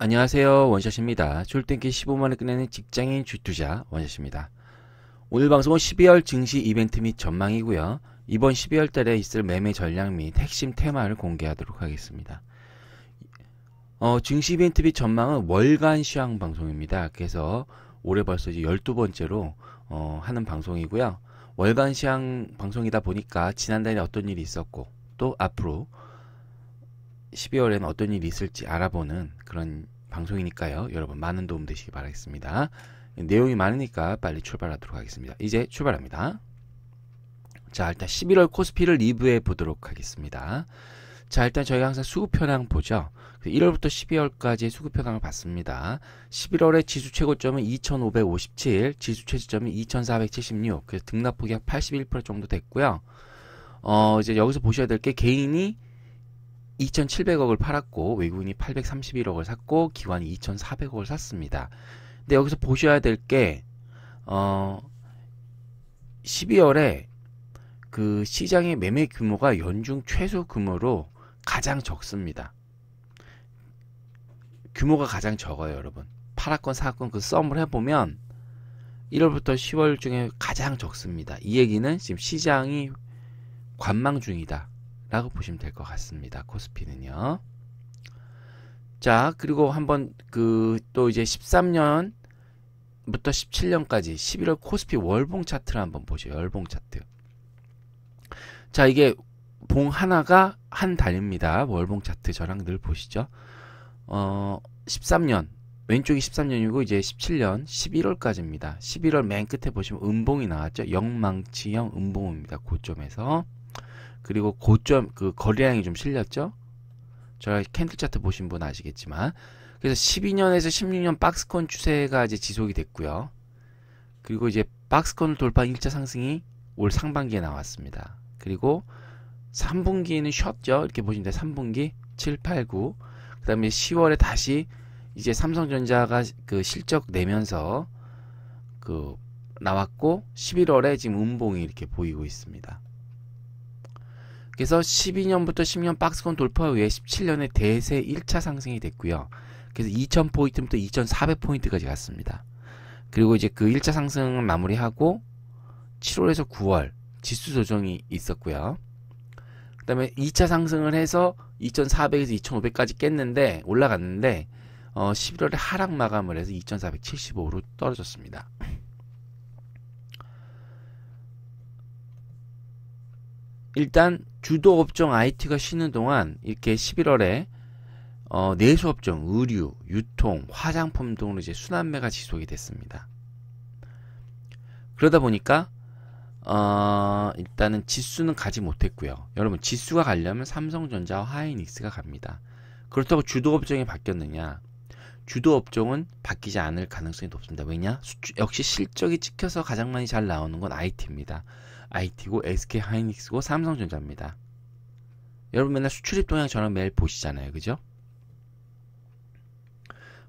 안녕하세요. 원샷입니다. 출퇴근 15만원 끝내는 직장인 주투자 원샷입니다. 오늘 방송은 12월 증시 이벤트 및 전망이고요. 이번 12월 달에 있을 매매 전략 및 핵심 테마를 공개하도록 하겠습니다. 증시 이벤트 및 전망은 월간 시황 방송입니다. 그래서 올해 벌써 이제 12번째로 하는 방송이고요. 월간 시황 방송이다 보니까 지난달에 어떤 일이 있었고 또 앞으로 12월에는 어떤 일이 있을지 알아보는 그런 방송이니까요. 여러분 많은 도움 되시기 바라겠습니다. 내용이 많으니까 빨리 출발하도록 하겠습니다. 이제 출발합니다. 자, 일단 11월 코스피를 리뷰해 보도록 하겠습니다. 자, 일단 저희가 항상 수급 현황 보죠. 1월부터 12월까지의 수급 현황을 봤습니다. 11월에 지수 최고점은 2557, 지수 최저점은 2476, 그래서 등락폭이 약 81% 정도 됐고요. 이제 여기서 보셔야 될 게 개인이 2,700억을 팔았고 외국인이 831억을 샀고 기관이 2,400억을 샀습니다. 근데 여기서 보셔야 될 게 12월에 그 시장의 매매 규모가 연중 최소 규모로 가장 적습니다. 규모가 가장 적어요, 여러분. 팔았건 사건 그 썸을 해보면 1월부터 10월 중에 가장 적습니다. 이 얘기는 지금 시장이 관망 중이다 라고 보시면 될 것 같습니다. 코스피는요. 자, 그리고 한번 또 이제 13년부터 17년까지 11월 코스피 월봉 차트를 한번 보죠. 월봉 차트. 자, 이게 봉 하나가 한 달입니다. 월봉 차트 저랑 늘 보시죠. 13년 왼쪽이 13년이고 이제 17년 11월까지입니다. 11월 맨 끝에 보시면 음봉이 나왔죠. 영망치형 음봉입니다. 고점에서. 그리고 고점 그 거래량이 좀 실렸죠. 저희 캔들 차트 보신 분 아시겠지만, 그래서 12년에서 16년 박스권 추세가 이제 지속이 됐고요. 그리고 이제 박스권을 돌파한 1차 상승이 올 상반기에 나왔습니다. 그리고 3분기는 쉬었죠. 이렇게 보시면 돼요. 3분기 7, 8, 9. 그다음에 10월에 다시 이제 삼성전자가 그 실적 내면서 그 나왔고 11월에 지금 음봉이 이렇게 보이고 있습니다. 그래서 12년부터 10년 박스권 돌파 후에 17년에 대세 1차 상승이 됐고요. 그래서 2000포인트부터 2400포인트까지 갔습니다. 그리고 이제 그 1차 상승을 마무리하고 7월에서 9월 지수 조정이 있었고요. 그 다음에 2차 상승을 해서 2400에서 2500까지 깼는데 올라갔는데 11월에 하락 마감을 해서 2475로 떨어졌습니다. 일단 주도 업종 IT가 쉬는 동안 이렇게 11월에 내수 업종, 의류, 유통, 화장품 등으로 이제 순환매가 지속이 됐습니다. 그러다 보니까 일단은 지수는 가지 못했고요. 여러분 지수가 가려면 삼성전자와 하이닉스가 갑니다. 그렇다고 주도 업종이 바뀌었느냐? 주도 업종은 바뀌지 않을 가능성이 높습니다. 왜냐? 역시 실적이 찍혀서 가장 많이 잘 나오는 건 IT입니다. IT고 SK 하이닉스고 삼성전자입니다. 여러분 맨날 수출입 동향 저랑 매일 보시잖아요. 그죠?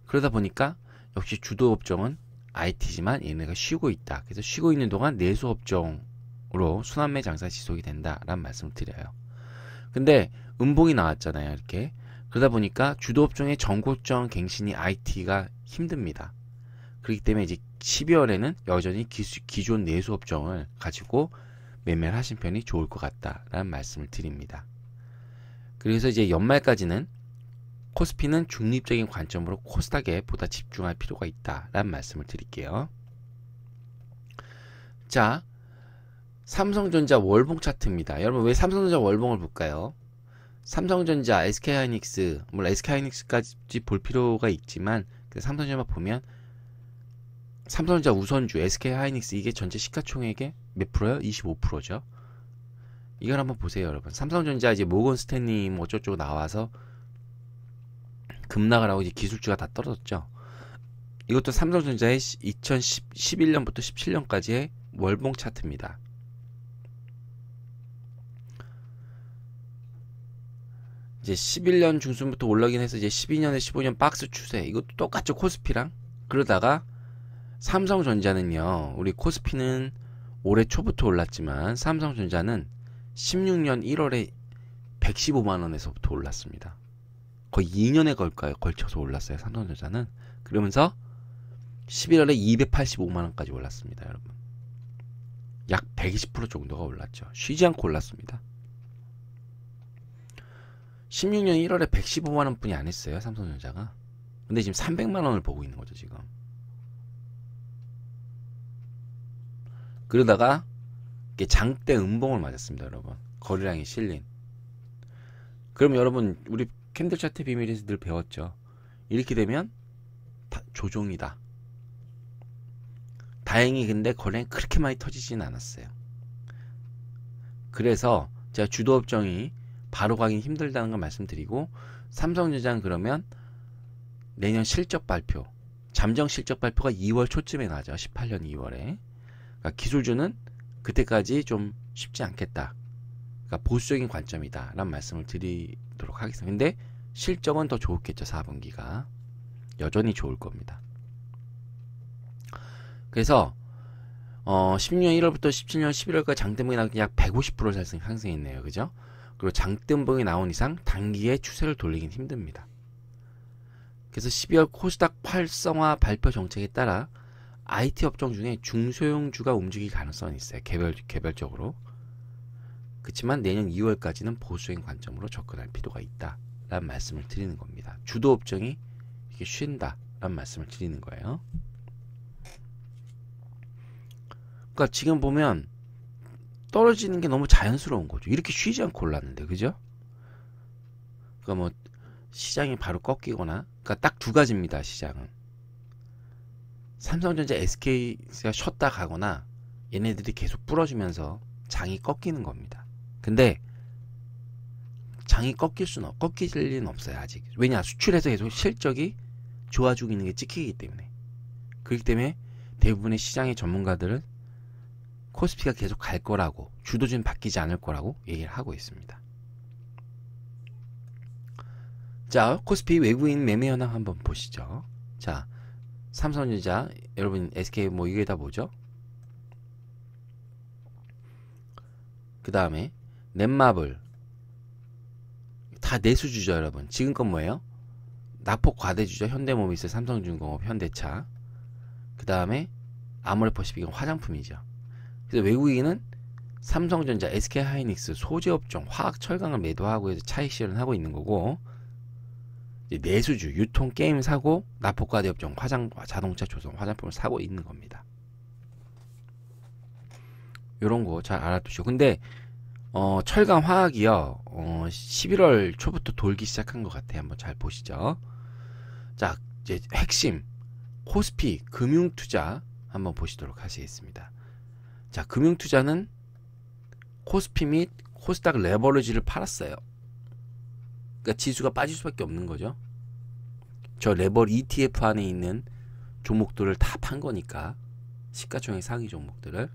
그러다 보니까 역시 주도 업종은 IT지만 얘네가 쉬고 있다. 그래서 쉬고 있는 동안 내수 업종으로 순환매 장사 지속이 된다라는 말씀을 드려요. 근데 음봉이 나왔잖아요. 이렇게. 그러다 보니까 주도 업종의 전고점 갱신이 IT가 힘듭니다. 그렇기 때문에 이제 12월에는 여전히 기존 내수 업종을 가지고 매매를 하신 편이 좋을 것 같다라는 말씀을 드립니다. 그래서 이제 연말까지는 코스피는 중립적인 관점으로 코스닥에 보다 집중할 필요가 있다라는 말씀을 드릴게요. 자, 삼성전자 월봉 차트입니다. 여러분 왜 삼성전자 월봉을 볼까요? 삼성전자, SK하이닉스, 물론 SK하이닉스까지 볼 필요가 있지만 삼성전자만 보면 삼성전자 우선주, SK하이닉스 이게 전체 시가총액의 몇 프로요? 25%죠. 이걸 한번 보세요, 여러분. 삼성전자 이제 모건 스탠리 뭐 어쩌고 나와서 급락을 하고 이제 기술주가 다 떨어졌죠. 이것도 삼성전자의 2011년부터 17년까지의 월봉 차트입니다. 이제 11년 중순부터 올라긴 해서 이제 12년에 15년 박스 추세 이것도 똑같죠 코스피랑. 그러다가 삼성전자는요, 우리 코스피는 올해 초부터 올랐지만 삼성전자는 16년 1월에 115만원에서부터 올랐습니다. 거의 2년에 걸쳐서 올랐어요. 삼성전자는. 그러면서 11월에 285만원까지 올랐습니다. 여러분. 약 120% 정도가 올랐죠. 쉬지 않고 올랐습니다. 16년 1월에 115만원 뿐이 안 했어요. 삼성전자가. 근데 지금 300만원을 보고 있는 거죠. 지금. 그러다가 장대 음봉을 맞았습니다. 여러분. 거래량이 실린. 그럼 여러분 우리 캔들 차트 비밀에서 늘 배웠죠. 이렇게 되면 조종이다. 다행히 근데 거래량이 그렇게 많이 터지지는 않았어요. 그래서 제가 주도 업종이 바로 가긴 힘들다는 걸 말씀드리고, 삼성전자는 그러면 내년 실적 발표, 잠정 실적 발표가 2월 초쯤에 나죠. 18년 2월에. 그러니까 기술주는 그때까지 좀 쉽지 않겠다. 그러니까 보수적인 관점이다 라는 말씀을 드리도록 하겠습니다. 근데 실적은 더 좋겠죠. 4분기가 여전히 좋을 겁니다. 그래서 16년 1월부터 17년 11월까지 장대봉이 나오기 약 150% 상승했네요. 그죠? 그리고 장대봉이 나온 이상 단기에 추세를 돌리긴 힘듭니다. 그래서 12월 코스닥 활성화 발표 정책에 따라 IT 업종 중에 중소형주가 움직일 가능성이 있어요. 개별적으로. 그렇지만 내년 2월까지는 보수적인 관점으로 접근할 필요가 있다 라는 말씀을 드리는 겁니다. 주도 업종이 이렇게 쉰다 라는 말씀을 드리는 거예요. 그러니까 지금 보면 떨어지는 게 너무 자연스러운 거죠. 이렇게 쉬지 않고 올랐는데, 그죠? 그러니까 뭐 시장이 바로 꺾이거나, 그러니까 딱 두 가지입니다. 시장은 삼성전자, SK가 쉬었다 가거나 얘네들이 계속 부러지면서 장이 꺾이는 겁니다. 근데 장이 꺾일 리는 없어요. 아직. 왜냐? 수출에서 계속 실적이 좋아지고 있는 게 찍히기 때문에. 그렇기 때문에 대부분의 시장의 전문가들은 코스피가 계속 갈 거라고, 주도주는 바뀌지 않을 거라고 얘기를 하고 있습니다. 자, 코스피 외국인 매매 현황 한번 보시죠. 자, 삼성전자, 여러분 SK 뭐 이게 다 뭐죠? 그 다음에 넷마블 다 내수주죠. 여러분 지금껏 뭐예요? 낙폭 과대주죠. 현대모비스, 삼성중공업, 현대차. 그 다음에 아모레퍼시픽은 화장품이죠. 그래서 외국인은 삼성전자, SK하이닉스, 소재업종, 화학, 철강을 매도하고 해서 차익 실현하고 있는 거고, 내수주, 유통, 게임 사고, 낙폭과대 업종, 자동차, 조선, 화장품을 사고 있는 겁니다. 요런 거 잘 알아두시고. 근데 철강 화학이요 11월 초부터 돌기 시작한 것 같아요. 한번 잘 보시죠. 자, 이제 핵심 코스피 금융투자 한번 보시도록 하시겠습니다. 자, 금융투자는 코스피 및 코스닥 레버리지를 팔았어요. 그러니까 지수가 빠질 수밖에 없는 거죠. 저 레버 ETF 안에 있는 종목들을 다 판 거니까, 시가총액 상위 종목들을.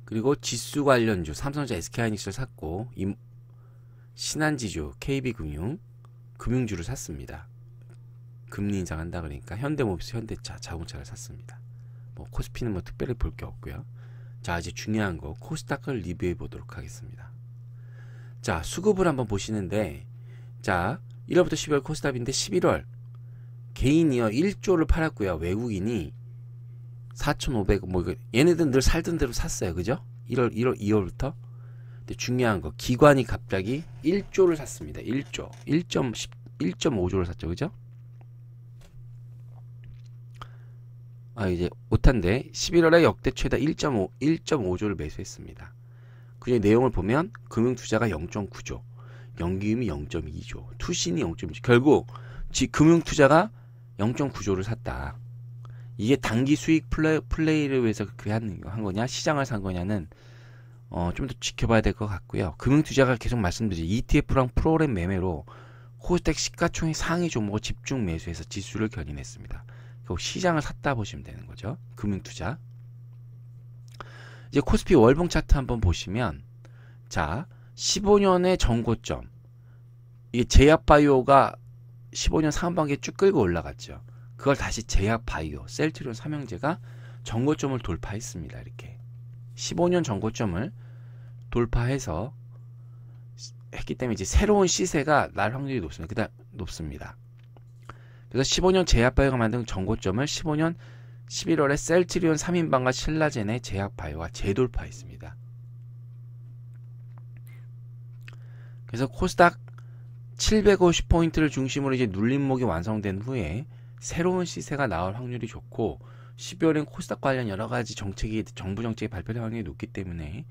그리고 지수 관련주 삼성전자, SK하이닉스를 샀고, 신한지주, KB금융, 금융주를 샀습니다. 금리 인상한다 그러니까 현대모비스, 현대차, 자동차를 샀습니다. 뭐 코스피는 뭐 특별히 볼 게 없고요. 자, 이제 중요한 거 코스닥을 리뷰해 보도록 하겠습니다. 자, 수급을 한번 보시는데, 자 1월부터 12월 코스닥인데 11월 개인이요 1조를 팔았고요. 외국인이 4,500, 뭐 얘네들은 늘 살던 대로 샀어요. 그죠? 2월부터. 근데 중요한 거 기관이 갑자기 1조를 샀습니다. 1조 1.5조를 샀죠. 그죠? 아, 이제 오탄데 11월에 역대 최다 1.5조를 매수했습니다. 그 내용을 보면 금융투자가 0.9조, 연기금이 0.2조, 투신이 0.2조. 결국 금융투자가 0.9조를 샀다. 이게 단기 수익 플레이를 위해서 그렇게 한 거냐, 시장을 산 거냐는 좀 더 지켜봐야 될 것 같고요. 금융투자가 계속 말씀드리죠. ETF랑 프로그램 매매로 코스닥 시가총액 상위 종목을 집중 매수해서 지수를 견인했습니다. 결국 시장을 샀다 보시면 되는 거죠. 금융투자. 이제 코스피 월봉 차트 한번 보시면, 자 15년의 전고점, 이게 제약바이오가 15년 상반기에 쭉 끌고 올라갔죠. 그걸 다시 제약바이오, 셀트리온 삼형제가 전고점을 돌파했습니다. 이렇게 15년 전고점을 돌파해서 했기 때문에 이제 새로운 시세가 날 확률이 높습니다. 높습니다. 그래서 15년 제약바이오가 만든 정고점을 15년 11월에 셀트리온 3인방과 신라젠의 제약바이오가 재돌파했습니다. 그래서 코스닥 750포인트를 중심으로 이제 눌림목이 완성된 후에 새로운 시세가 나올 확률이 좋고 12월엔 코스닥 관련 여러 가지 정책이 정부 정책이 발표될 확률이 높기 때문에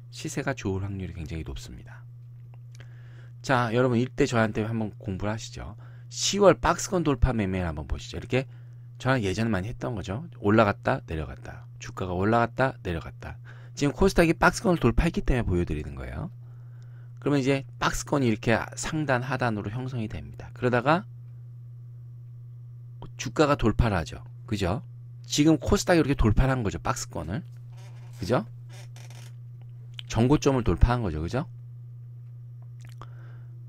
시세가 좋을 확률이 굉장히 높습니다. 자, 여러분 이때 저한테 한번 공부를 하시죠. 10월 박스권 돌파 매매를 한번 보시죠. 이렇게 저는 예전에 많이 했던 거죠. 올라갔다 내려갔다. 주가가 올라갔다 내려갔다. 지금 코스닥이 박스권을 돌파했기 때문에 보여드리는 거예요. 그러면 이제 박스권이 이렇게 상단 하단으로 형성이 됩니다. 그러다가 주가가 돌파를 하죠. 그죠? 지금 코스닥이 이렇게 돌파를 한 거죠. 박스권을. 그죠? 정고점을 돌파한 거죠. 그죠?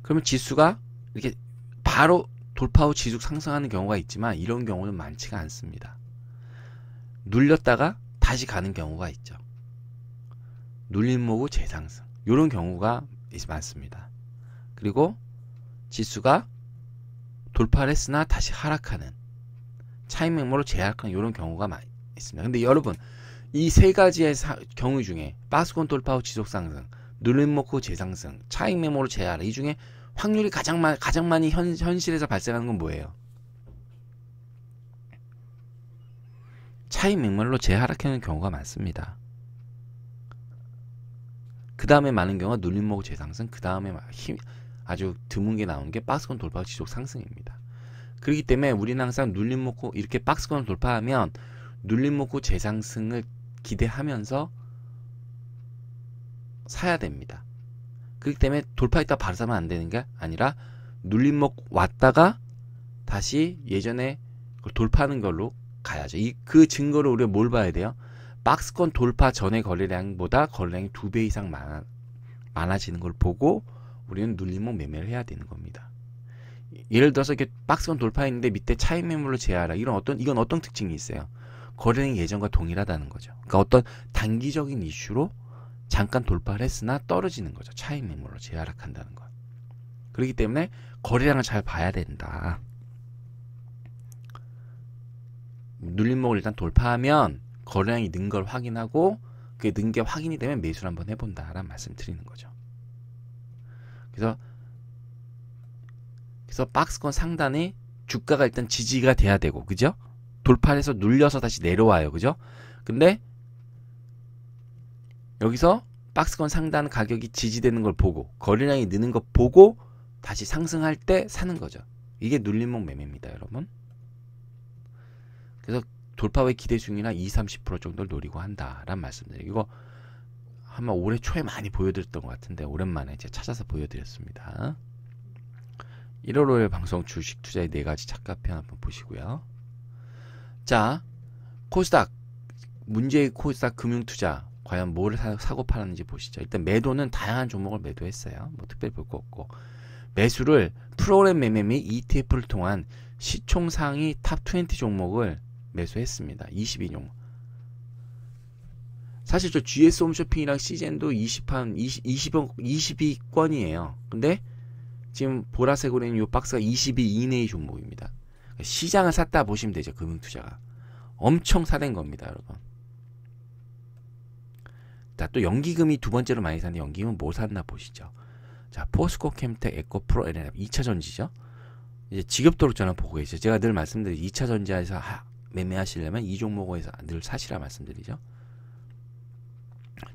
그러면 지수가 이렇게 바로 돌파 후 지속 상승하는 경우가 있지만 이런 경우는 많지가 않습니다. 눌렸다가 다시 가는 경우가 있죠. 눌림목 후 재상승. 이런 경우가 많습니다. 그리고 지수가 돌파를 했으나 다시 하락하는 차익 매매로 재하락하는 이런 경우가 많이 있습니다. 근데 여러분 이 세 가지의 경우 중에 박스권 돌파 후 지속 상승, 눌림목 후 재상승, 차익 매매로 재하락 이 중에 확률이 가장 많이 현실에서 발생하는 건 뭐예요? 차익 매매로 재하락하는 경우가 많습니다. 그 다음에 많은 경우가 눌림목 후 재상승, 그 다음에 아주 드문 게 나오는 게 박스권 돌파 후 지속 상승입니다. 그렇기 때문에 우리는 항상 눌림목 후 이렇게 박스권을 돌파하면 눌림목 후 재상승을 기대하면서 사야 됩니다. 그렇기 때문에 돌파했다 바로 사면 안 되는 게 아니라 눌림목 왔다가 다시 예전에 돌파하는 걸로 가야죠. 그 증거로 우리가 뭘 봐야 돼요? 박스권 돌파 전의 거래량보다 거래량이 2배 이상 많아지는 걸 보고 우리는 눌림목 매매를 해야 되는 겁니다. 예를 들어서 이렇게 박스권 돌파했는데 밑에 차익 매물로 제하라. 이건 어떤 특징이 있어요? 거래량이 예전과 동일하다는 거죠. 그러니까 어떤 단기적인 이슈로 잠깐 돌파를 했으나 떨어지는 거죠. 차익 매물로 재하락한다는 것. 그렇기 때문에 거래량을 잘 봐야 된다. 눌림목을 일단 돌파하면 거래량이 는 걸 확인하고 그게 는 게 확인이 되면 매수를 한번 해본다라는 말씀 드리는 거죠. 그래서 박스권 상단에 주가가 일단 지지가 돼야 되고, 그죠? 돌파해서 눌려서 다시 내려와요, 그죠? 근데 여기서 박스권 상단 가격이 지지되는 걸 보고 거래량이 느는 거 보고 다시 상승할 때 사는 거죠. 이게 눌림목 매매입니다, 여러분. 그래서 돌파 후의 기대 수익률이나 20-30% 정도를 노리고 한다라는 말씀드려요. 이거 아마 올해 초에 많이 보여드렸던 것 같은데 오랜만에 제가 찾아서 보여드렸습니다. 1월 5일 방송 주식 투자의 4가지 착각편 한번 보시고요. 자, 코스닥 문제의 코스닥 금융투자 과연 뭐를 사고 팔았는지 보시죠. 일단 매도는 다양한 종목을 매도했어요. 뭐 특별히 볼 거 없고 매수를 프로그램 매매 및 ETF를 통한 시총 상위 탑 20 종목을 매수했습니다. 22종목. 사실 저 GS 홈쇼핑이랑 시젠도 22건이에요. 근데 지금 보라색으로 있는 이 박스가 22 이내의 종목입니다. 시장을 샀다 보시면 되죠. 금융투자가. 엄청 사된 겁니다, 여러분. 자, 또 연기금이 두 번째로 많이 샀는데 연기금은 뭐 샀나 보시죠. 자, 포스코 캠텍 에코프로 LNF 2차전지죠. 이제 지급도록전환 보고 계시죠. 제가 늘 말씀드린 2차전지에서 매매하시려면 이 종목에서 늘 사시라 말씀드리죠.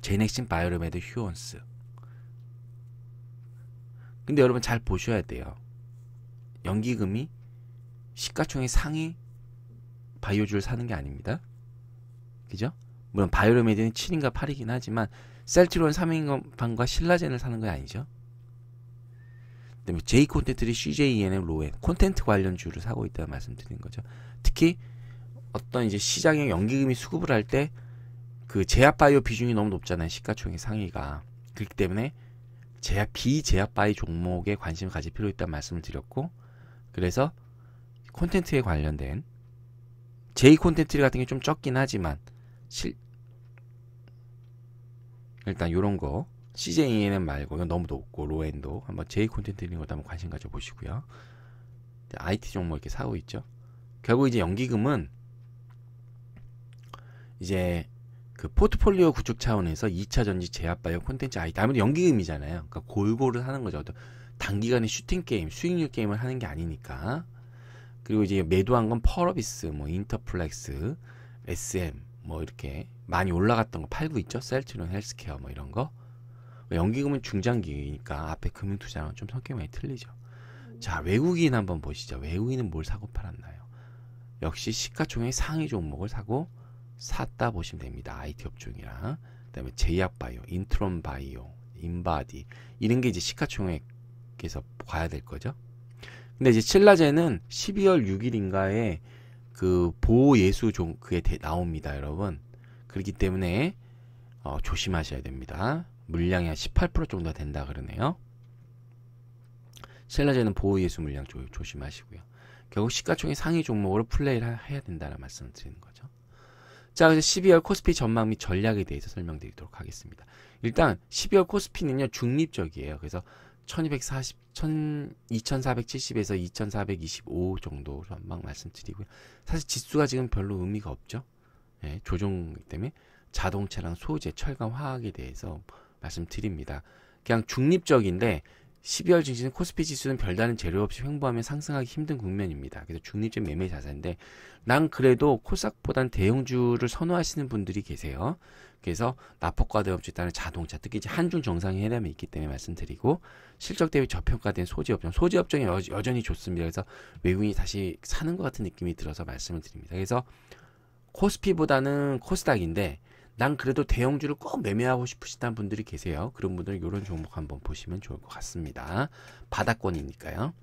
제넥신 바이오메드 휴원스. 근데 여러분 잘 보셔야 돼요. 연기금이 시가총액 상위 바이오주를 사는 게 아닙니다. 그죠? 물론 바이오메드는 7인가 8이긴 하지만 셀트리온 3인방과 신라젠을 사는 거 아니죠. 그다음에 J 콘텐츠들이 CJENM, 로엔 콘텐츠 관련주를 사고 있다는 말씀드리는 거죠. 특히 어떤 이제 시장에 연기금이 수급을 할 때 그 제약 바이오 비중이 너무 높잖아요. 시가총액 상위가. 그렇기 때문에 비제약 바이오 종목에 관심을 가질 필요 있다는 말씀을 드렸고, 그래서 콘텐츠에 관련된 J 콘텐츠 같은 게 좀 적긴 하지만 일단 요런 거 CJENM 말고 이건 너무 높고 로엔도 한번 J 콘텐트 있는 것도 한번 관심 가져 보시고요. IT 종목 이렇게 사고 있죠. 결국 이제 연기금은 이제 그 포트폴리오 구축 차원에서 2차 전지 제약바이오 콘텐츠 IT 아무래도 연기금이잖아요. 그러니까 골고루 하는 거죠. 단기간에 슈팅 게임, 수익률 게임을 하는 게 아니니까. 그리고 이제 매도한 건 펄어비스, 뭐 인터플렉스, SM 뭐 이렇게 많이 올라갔던 거 팔고 있죠. 셀트론 헬스케어 뭐 이런 거. 연기금은 중장기니까 앞에 금융투자랑 좀 성격이 많이 틀리죠. 자, 외국인 한번 보시죠. 외국인은 뭘 사고 팔았나요? 역시 시가총액 상위 종목을 사고 샀다 보시면 됩니다. IT 업종이랑 그다음에 제약바이오, 인트론바이오, 인바디 이런 게 이제 시가총액에서 봐야 될 거죠. 근데 이제 칠라제는 12월 6일인가에 그 보호예수 그게 나옵니다, 여러분. 그렇기 때문에 조심하셔야 됩니다. 물량이 한 18% 정도 된다 그러네요. 셀라제는 보호예수 물량 조심하시고요. 결국 시가총액 상위 종목으로 플레이를 해야 된다는 말씀을 드리는 거죠. 자, 그래서 12월 코스피 전망 및 전략에 대해서 설명드리도록 하겠습니다. 일단 12월 코스피는요 중립적이에요. 그래서 2470에서 2425 정도 전망 말씀드리고요. 사실 지수가 지금 별로 의미가 없죠. 네, 조정이기 때문에 자동차랑 소재, 철강, 화학에 대해서 말씀드립니다. 그냥 중립적인데 12월 증시는 코스피 지수는 별다른 재료 없이 횡보하면 상승하기 힘든 국면입니다. 그래서 중립적 매매 자세인데 난 그래도 코스닥보단 대형주를 선호하시는 분들이 계세요. 그래서 나폭과대업주 일단은 자동차, 특히 이제 한중 정상이 해담이 있기 때문에 말씀드리고 실적 대비 저평가된 소재업종, 소재업종이 여전히 좋습니다. 그래서 외국인이 다시 사는 것 같은 느낌이 들어서 말씀을 드립니다. 그래서 코스피보다는 코스닥인데 난 그래도 대형주를 꼭 매매하고 싶으시다는 분들이 계세요. 그런 분들은 이런 종목 한번 보시면 좋을 것 같습니다. 바닥권이니까요.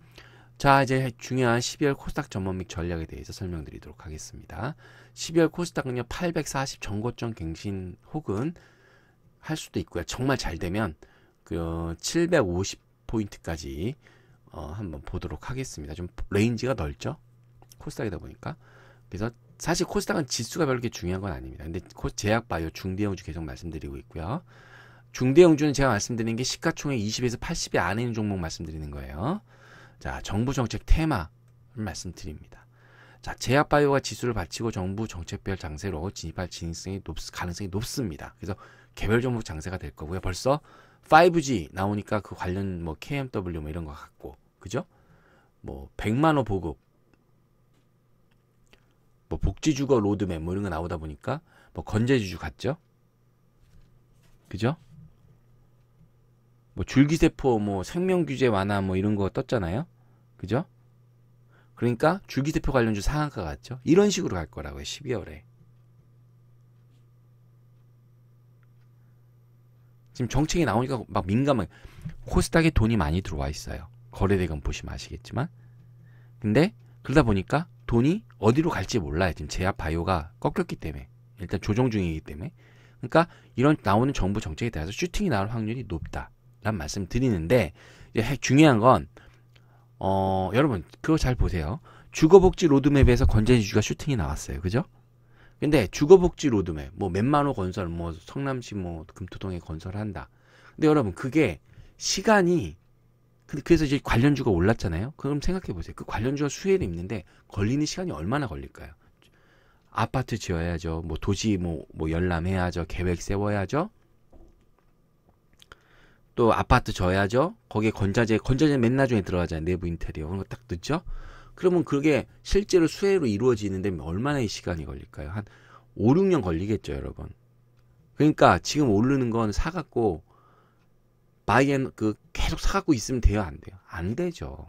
자, 이제 중요한 12월 코스닥 전망 및 전략에 대해서 설명드리도록 하겠습니다. 12월 코스닥은요 840 전고점 갱신 혹은 할 수도 있고요. 정말 잘 되면 그 750포인트까지 한번 보도록 하겠습니다. 좀 레인지가 넓죠? 코스닥이다 보니까. 그래서 사실 코스닥은 지수가 별로 그렇게 중요한 건 아닙니다. 근데 제약바이오 중대형주 계속 말씀드리고 있고요. 중대형주는 제가 말씀드리는 게 시가총액 20에서 80이 안에 있는 종목 말씀드리는 거예요. 자, 정부 정책 테마를 말씀드립니다. 자, 제약바이오가 지수를 받치고 정부 정책별 장세로 진입할 가능성이 높습니다. 그래서 개별 종목 장세가 될 거고요. 벌써 5G 나오니까 그 관련 뭐 KMW 뭐 이런 거 같고, 그죠? 뭐 100만 호 보급, 뭐 복지주거 로드맵 뭐 이런 거 나오다 보니까 뭐 건재주주 같죠? 그죠? 뭐 줄기세포 뭐 생명규제 완화 뭐 이런 거 떴잖아요. 그죠? 그러니까 줄기세포 관련주 상한가 같죠? 이런 식으로 갈 거라고요. 12월에. 지금 정책이 나오니까 막 민감하게 코스닥에 돈이 많이 들어와 있어요. 거래대금 보시면 아시겠지만. 근데 그러다 보니까 돈이 어디로 갈지 몰라요. 지금 제약바이오가 꺾였기 때문에. 일단 조정 중이기 때문에. 그러니까 이런 나오는 정부 정책에 따라서 슈팅이 나올 확률이 높다. 라는 말씀 드리는데 중요한 건 여러분 그거 잘 보세요. 주거복지 로드맵에서 건재주주가 슈팅이 나왔어요. 그죠? 근데 주거복지 로드맵 뭐 몇만호 건설 뭐 성남시 뭐 금토동에 건설한다. 근데 여러분 그게 시간이 그래서 이제 관련주가 올랐잖아요. 그럼 생각해 보세요. 그 관련주가 수혜를 입는데 걸리는 시간이 얼마나 걸릴까요? 아파트 지어야죠. 뭐 도시 뭐 열람해야죠. 계획 세워야죠. 또 아파트 져야죠. 거기에 건자재 맨 나중에 들어가잖아요. 내부 인테리어 그런 거 딱 넣죠. 그러면 그게 실제로 수혜로 이루어지는데 얼마나 이 시간이 걸릴까요? 한 5, 6년 걸리겠죠, 여러분. 그러니까 지금 오르는 건 사갖고 계속 사갖고 있으면 돼요, 안 돼요? 안 되죠.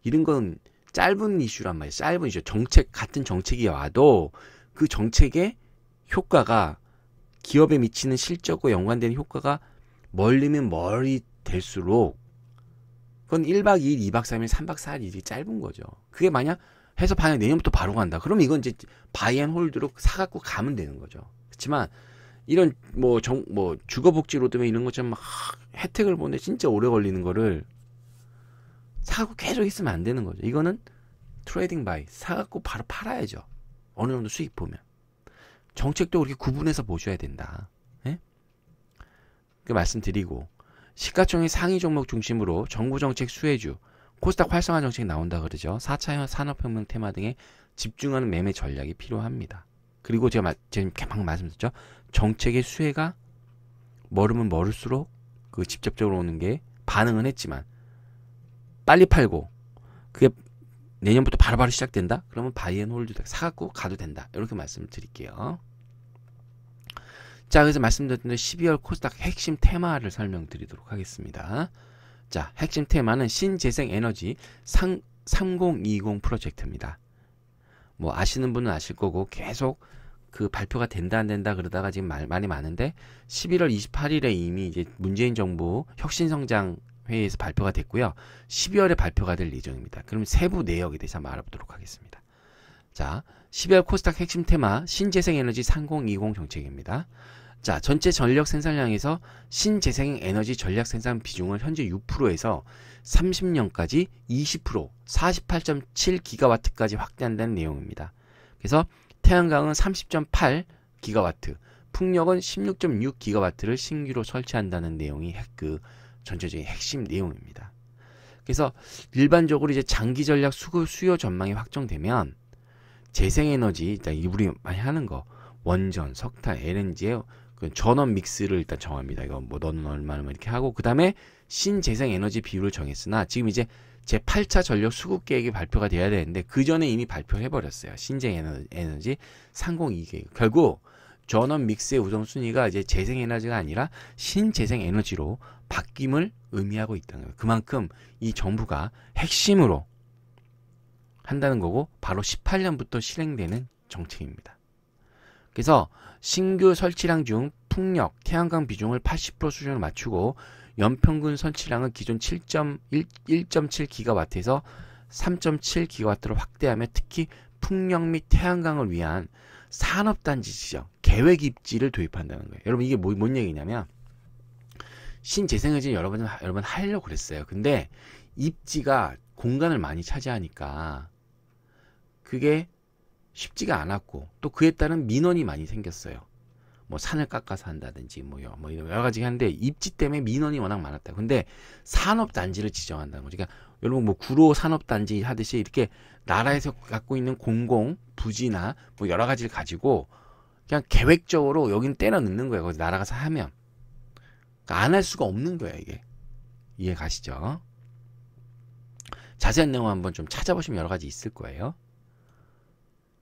이런 건 짧은 이슈란 말이에요. 짧은 이슈. 같은 정책이 와도 그 정책의 효과가 기업에 미치는 실적과 연관되는 효과가 멀리면 멀리 될수록 그건 1박 2일, 2박 3일, 3박 4일 일이 짧은 거죠. 그게 만약 해서 만약 내년부터 바로 간다. 그러면 이건 이제 바이앤홀드로 사갖고 가면 되는 거죠. 그렇지만 이런 주거복지 로드맵 이런 것처럼 막 혜택을 보는데 진짜 오래 걸리는 거를 사갖고 계속 있으면 안 되는 거죠. 이거는 트레이딩 바이 사갖고 바로 팔아야죠. 어느 정도 수익 보면. 정책도 그렇게 구분해서 보셔야 된다. 예? 그 말씀드리고 시가총액 상위 종목 중심으로 정부 정책 수혜주, 코스닥 활성화 정책이 나온다 그러죠. 4차 산업혁명 테마 등에 집중하는 매매 전략이 필요합니다. 그리고 제가 방금 말씀드렸죠. 정책의 수혜가 멀으면 멀을수록 그 직접적으로 오는 게 반응은 했지만 빨리 팔고 그게 내년부터 바로바로 시작된다? 그러면 바이앤홀드 사갖고 가도 된다. 이렇게 말씀을 드릴게요. 자, 그래서 말씀드렸던 12월 코스닥 핵심 테마를 설명드리도록 하겠습니다. 자, 핵심 테마는 신재생에너지 3020 프로젝트입니다. 뭐 아시는 분은 아실 거고 계속 그 발표가 된다 안 된다 그러다가 지금 말이 많은데 11월 28일에 이미 이제 문재인 정부 혁신성장 회의에서 발표가 됐고요. 12월에 발표가 될 예정입니다. 그럼 세부 내역에 대해서 한번 알아보도록 하겠습니다. 자, 12월 코스닥 핵심 테마 신재생에너지 3020 정책입니다. 자, 전체 전력 생산량에서 신재생에너지 전략 생산 비중을 현재 6%에서 30년까지 20%, 48.7기가와트까지 확대한다는 내용입니다. 그래서 태양광은 30.8기가와트, 풍력은 16.6기가와트를 신규로 설치한다는 내용이 그 전체적인 핵심 내용입니다. 그래서 일반적으로 이제 장기 전략 수요 전망이 확정되면 재생에너지, 일단 우리 많이 하는 거, 원전, 석탄, LNG의 그 전원 믹스를 일단 정합니다. 이거 뭐 너는 얼마나 이렇게 하고 그 다음에 신재생에너지 비율을 정했으나 지금 이제 제 8차 전력 수급 계획이 발표가 돼야 되는데 그 전에 이미 발표를 해버렸어요. 신재생에너지 3020계획. 결국 전원 믹스의 우선순위가 이제 재생에너지가 아니라 신재생에너지로 바뀜을 의미하고 있다는 거예요. 그만큼 이 정부가 핵심으로 한다는 거고 바로 18년부터 실행되는 정책입니다. 그래서 신규 설치량 중 풍력, 태양광 비중을 80% 수준으로 맞추고 연평균 설치량은 기존 1.7기가와트에서 3.7기가와트로 확대하며 특히 풍력 및 태양광을 위한 산업단지 지정, 계획 입지를 도입한다는 거예요. 여러분 이게 뭔 얘기냐면 신재생에너지 여러분 하려고 그랬어요. 근데 입지가 공간을 많이 차지하니까 그게 쉽지가 않았고 또 그에 따른 민원이 많이 생겼어요. 뭐 산을 깎아서 한다든지 뭐 여러 가지 하는데 입지 때문에 민원이 워낙 많았다. 근데 산업단지를 지정한다는 거죠. 그러니까 여러분 뭐 구로 산업단지 하듯이 이렇게 나라에서 갖고 있는 공공 부지나 뭐 여러 가지를 가지고 그냥 계획적으로 여기는 때려 넣는 거예요. 거기서 나라가 하면 그러니까 안 할 수가 없는 거예요. 이게 이해 가시죠? 자세한 내용 한번 좀 찾아보시면 여러 가지 있을 거예요.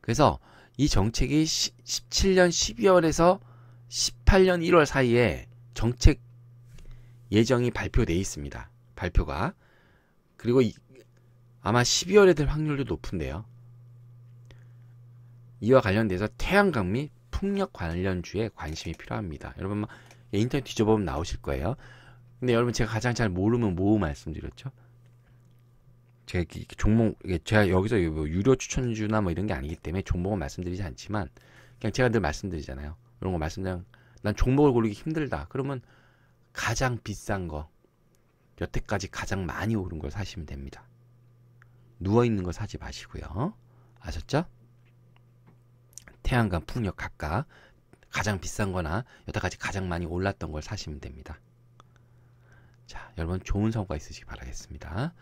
그래서 이 정책이 17년 12월에서 18년 1월 사이에 정책 예정이 발표되어 있습니다. 발표가. 그리고 아마 12월에 될 확률도 높은데요. 이와 관련돼서 태양광 및 풍력 관련주에 관심이 필요합니다. 여러분 인터넷 뒤져보면 나오실 거예요. 근데 여러분 제가 가장 잘 모르면 뭐 말씀드렸죠? 제가 종목, 제가 여기서 뭐 유료 추천주나 뭐 이런 게 아니기 때문에 종목은 말씀드리지 않지만 그냥 제가 늘 말씀드리잖아요. 이런 거 말씀드리면 난 종목을 고르기 힘들다. 그러면 가장 비싼 거, 여태까지 가장 많이 오른 걸 사시면 됩니다. 누워있는 거 사지 마시고요. 아셨죠? 태양광, 풍력 각각 가장 비싼 거나 여태까지 가장 많이 올랐던 걸 사시면 됩니다. 자, 여러분 좋은 성과 있으시기 바라겠습니다.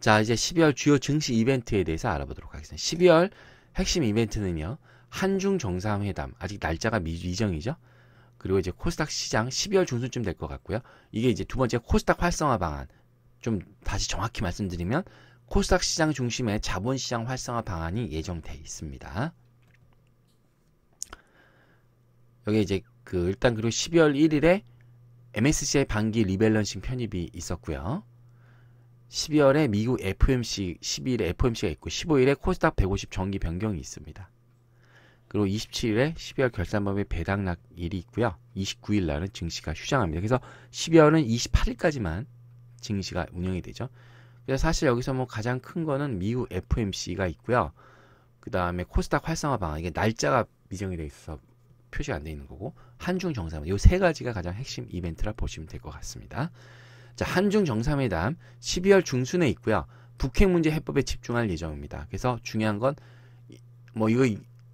자, 이제 12월 주요 증시 이벤트에 대해서 알아보도록 하겠습니다. 12월 핵심 이벤트는요. 한중 정상회담, 아직 날짜가 미정이죠. 그리고 이제 코스닥 시장 12월 중순쯤 될 것 같고요. 이게 이제 두 번째 코스닥 활성화 방안. 좀 다시 정확히 말씀드리면 코스닥 시장 중심의 자본시장 활성화 방안이 예정돼 있습니다. 여기 이제 일단 그리고 12월 1일에 MSCI 반기 리밸런싱 편입이 있었고요. 12월에 미국 FOMC, 12일에 FOMC가 있고 15일에 코스닥 150 정기 변경이 있습니다. 그리고 27일에 12월 결산범위 배당락일이 있고요. 29일 날은 증시가 휴장합니다. 그래서 12월은 28일까지만 증시가 운영이 되죠. 그래서 사실 여기서 뭐 가장 큰 거는 미국 FOMC가 있고요. 그 다음에 코스닥 활성화 방안, 이게 날짜가 미정이 되어 있어서 표시가 안 되어 있는 거고, 한중 정상회담, 이 세 가지가 가장 핵심 이벤트라 보시면 될 것 같습니다. 자, 한중 정상회담 12월 중순에 있고요. 북핵 문제 해법에 집중할 예정입니다. 그래서 중요한 건 뭐 이거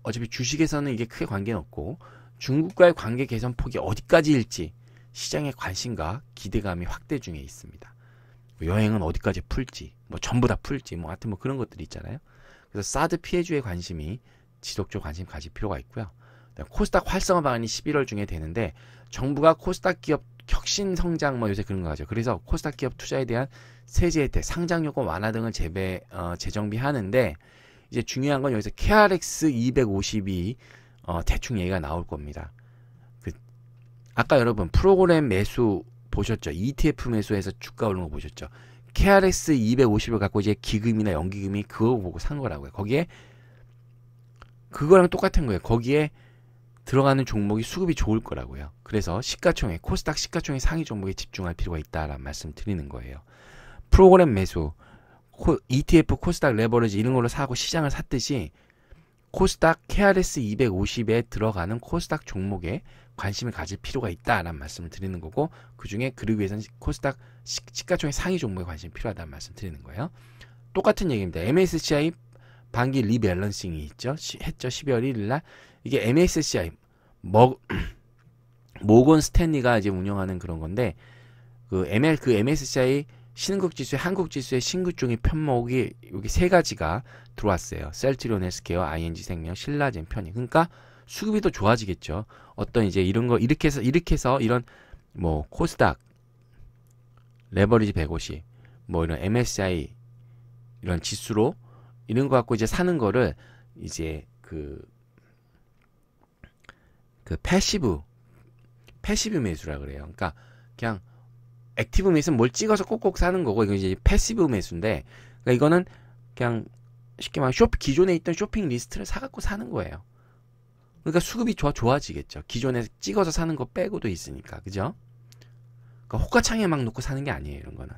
어차피 주식에서는 이게 크게 관계는 없고 중국과의 관계 개선 폭이 어디까지일지 시장의 관심과 기대감이 확대 중에 있습니다. 여행은 어디까지 풀지, 뭐 전부 다 풀지, 뭐 하여튼 뭐 그런 것들이 있잖아요. 그래서 사드 피해주의 관심이 지속적으로 관심 가질 필요가 있고요. 코스닥 활성화 방안이 11월 중에 되는데 정부가 코스닥 기업 혁신 성장 뭐 요새 그런 거 하죠. 그래서 코스닥 기업 투자에 대한 세제 혜택, 상장 요건 완화 등을 재정비하는데 이제 중요한 건 여기서 KRX 252 대충 얘기가 나올 겁니다. 아까 여러분 프로그램 매수 보셨죠? ETF 매수해서 주가 오르는 거 보셨죠? KRX 250을 갖고 이제 기금이나 연기금이 그거 보고 산 거라고요. 거기에 그거랑 똑같은 거예요. 거기에 들어가는 종목이 수급이 좋을 거라고요. 그래서 시가총액, 코스닥 시가총액 상위 종목에 집중할 필요가 있다라는 말씀 드리는 거예요. 프로그램 매수, ETF, 코스닥 레버리지 이런 걸로 사고 시장을 샀듯이 코스닥 KRS 250에 들어가는 코스닥 종목에 관심을 가질 필요가 있다라는 말씀을 드리는 거고, 그 중에 그러기 위해서는 코스닥 시가총액 상위 종목에 관심이 필요하다는 말씀 드리는 거예요. 똑같은 얘기입니다. MSCI 반기 리밸런싱이 있죠. 했죠. 12월 1일 날. 이게 MSCI 모건 스탠리가 이제 운영하는 그런 건데, 그 MSCI 신흥국 지수의 한국 지수의 신규종의 편목이 여기 세 가지가 들어왔어요. 셀트리온 헬스케어, ING 생명, 신라젠, 편익. 그러니까 수급이 더 좋아지겠죠. 어떤 이제 이런 거 이렇게 해서 이런 뭐 코스닥, 레버리지 150, 뭐 이런 MSCI 이런 지수로 이런 거 갖고 이제 사는 거를 이제 그 패시브 매수라 그래요. 그러니까 그냥 액티브 매수는 뭘 찍어서 꼭꼭 사는 거고, 이거 이제 패시브 매수인데, 그러니까 이거는 그냥 쉽게 말하면 기존에 있던 쇼핑 리스트를 사갖고 사는 거예요. 그러니까 수급이 좋아지겠죠. 기존에 찍어서 사는 거 빼고도 있으니까, 그죠? 그러니까 호가창에 막 놓고 사는 게 아니에요, 이런 거는.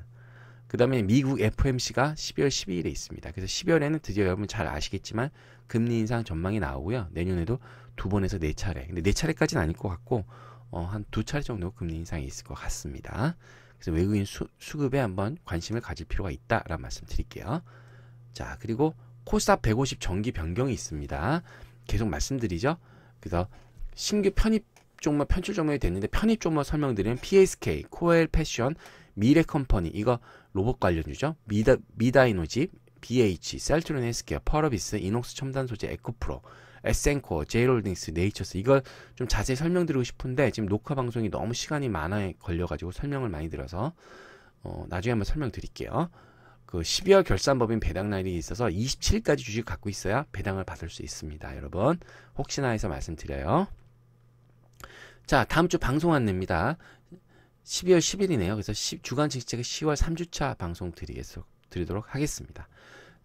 그 다음에 미국 FOMC가 12월 12일에 있습니다. 그래서 12월에는 드디어 여러분 잘 아시겠지만 금리 인상 전망이 나오고요. 내년에도 2번에서 4차례. 근데 4차례까지는 아닐 것 같고, 한 2차례 정도 금리 인상이 있을 것 같습니다. 그래서 외국인 수급에 한번 관심을 가질 필요가 있다라는 말씀 드릴게요. 자, 그리고 코스닥 150 정기 변경이 있습니다. 계속 말씀드리죠. 그래서 신규 편입 종목, 편출 종목이 됐는데 편입 종목 설명드리면 PSK, 코엘 패션, 미래컴퍼니, 이거 로봇 관련주죠. 미다이노집, BH, 셀트리온 헬스케어, 펄어비스, 이녹스 첨단 소재, 에코프로, 에센코, 제이홀딩스, 네이처스, 이걸 좀 자세히 설명드리고 싶은데 지금 녹화 방송이 너무 시간이 많아 걸려가지고 설명을 많이 드려서 나중에 한번 설명드릴게요. 그 12월 결산법인 배당 날이 있어서 27일까지 주식 갖고 있어야 배당을 받을 수 있습니다. 여러분 혹시나 해서 말씀드려요. 자, 다음 주 방송 안내입니다. 12월 10일이네요. 그래서 주간 직책의 10월 3주차 방송 드리도록 하겠습니다.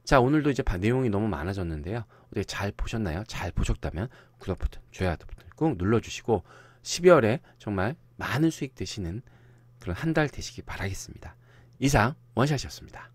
자, 오늘도 이제 내용이 너무 많아졌는데요. 어떻게 잘 보셨나요? 잘 보셨다면 구독 버튼, 좋아요 버튼 꾹 눌러주시고 12월에 정말 많은 수익 되시는 그런 한 달 되시기 바라겠습니다. 이상 원샷이었습니다.